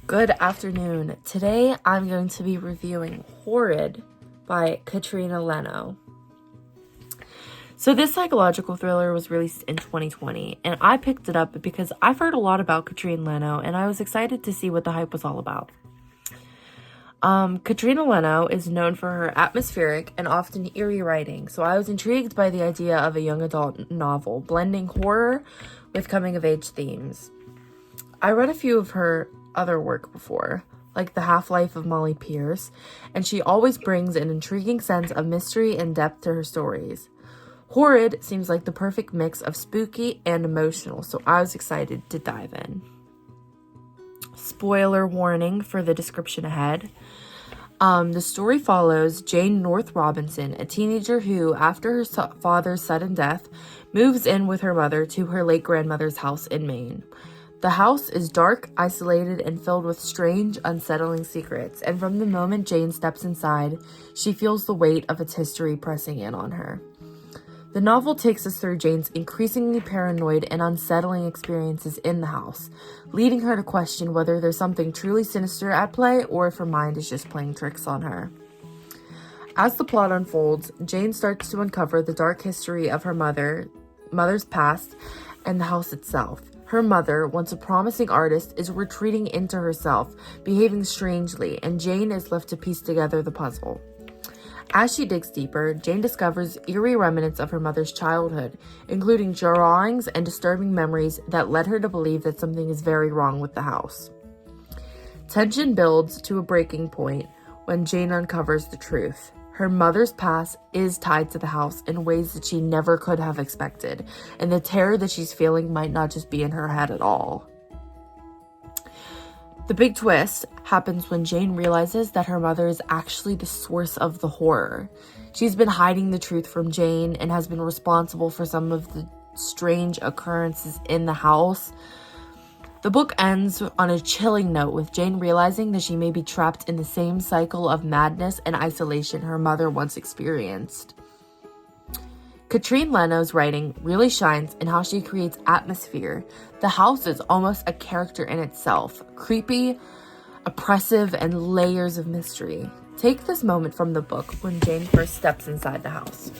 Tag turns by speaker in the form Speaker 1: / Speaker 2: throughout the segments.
Speaker 1: Good afternoon. Today I'm going to be reviewing Horrid by Katrina Leno. So this psychological thriller was released in 2020, and I picked it up because I've heard a lot about Katrina Leno, and I was excited to see what the hype was all about. Katrina Leno is known for her atmospheric and often eerie writing, so I was intrigued by the idea of a young adult novel, blending horror with coming-of-age themes. I read a few of her other work before, like The Half-Life of Molly Pierce, and she always brings an intriguing sense of mystery and depth to her stories. Horrid seems like the perfect mix of spooky and emotional, so I was excited to dive in. Spoiler warning for the description ahead. The story follows Jane North Robinson, a teenager who, after her father's sudden death, moves in with her mother to her late grandmother's house in Maine. The house is dark, isolated, and filled with strange, unsettling secrets, and from the moment Jane steps inside, she feels the weight of its history pressing in on her. The novel takes us through Jane's increasingly paranoid and unsettling experiences in the house, leading her to question whether there's something truly sinister at play or if her mind is just playing tricks on her. As the plot unfolds, Jane starts to uncover the dark history of her mother's past, and the house itself. Her mother, once a promising artist, is retreating into herself, behaving strangely, and Jane is left to piece together the puzzle. As she digs deeper, Jane discovers eerie remnants of her mother's childhood, including drawings and disturbing memories that led her to believe that something is very wrong with the house. Tension builds to a breaking point when Jane uncovers the truth. Her mother's past is tied to the house in ways that she never could have expected, and the terror that she's feeling might not just be in her head at all. The big twist happens when Jane realizes that her mother is actually the source of the horror. She's been hiding the truth from Jane and has been responsible for some of the strange occurrences in the house. The book ends on a chilling note with Jane realizing that she may be trapped in the same cycle of madness and isolation her mother once experienced. Katrina Leno's writing really shines in how she creates atmosphere. The house is almost a character in itself, creepy, oppressive, and layers of mystery. Take this moment from the book when Jane first steps inside the house.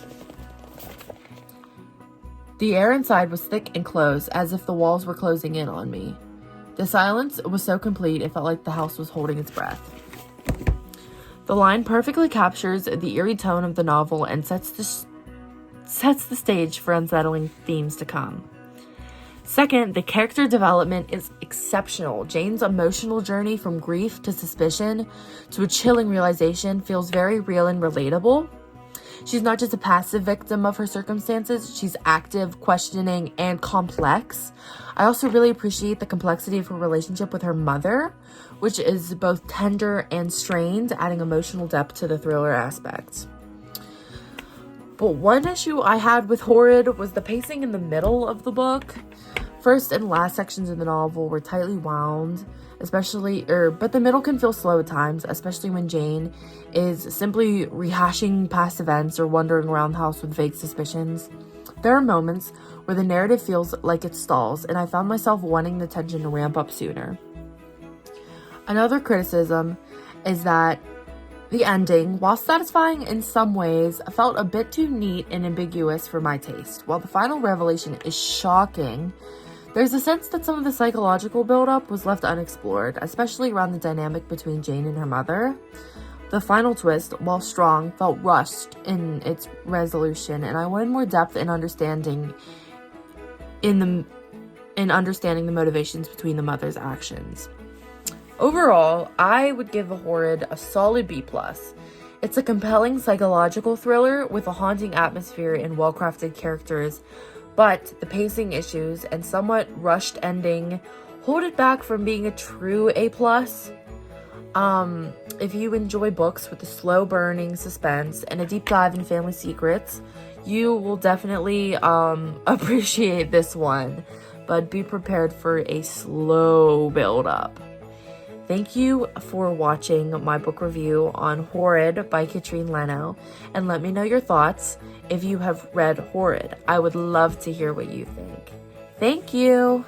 Speaker 1: The air inside was thick and close, as if the walls were closing in on me. The silence was so complete it felt like the house was holding its breath. The line perfectly captures the eerie tone of the novel and sets the stage for unsettling themes to come. Second, the character development is exceptional. Jane's emotional journey from grief to suspicion to a chilling realization feels very real and relatable. She's not just a passive victim of her circumstances, she's active, questioning, and complex. I also really appreciate the complexity of her relationship with her mother, which is both tender and strained, adding emotional depth to the thriller aspect. But one issue I had with Horrid was the pacing in the middle of the book. First and last sections of the novel were tightly wound, but the middle can feel slow at times, especially when Jane is simply rehashing past events or wandering around the house with vague suspicions. There are moments where the narrative feels like it stalls, and I found myself wanting the tension to ramp up sooner. Another criticism is that the ending, while satisfying in some ways, felt a bit too neat and ambiguous for my taste. While the final revelation is shocking, there's a sense that some of the psychological buildup was left unexplored, especially around the dynamic between Jane and her mother. The final twist, while strong, felt rushed in its resolution, and I wanted more depth and understanding in understanding the motivations between the mother's actions. Overall, I would give Horrid a solid B+. It's a compelling psychological thriller with a haunting atmosphere and well-crafted characters, but the pacing issues and somewhat rushed ending hold it back from being a true A+. If you enjoy books with a slow-burning suspense and a deep dive in family secrets, you will definitely appreciate this one, but be prepared for a slow build-up. Thank you for watching my book review on Horrid by Katrina Leno, and let me know your thoughts if you have read Horrid. I would love to hear what you think. Thank you!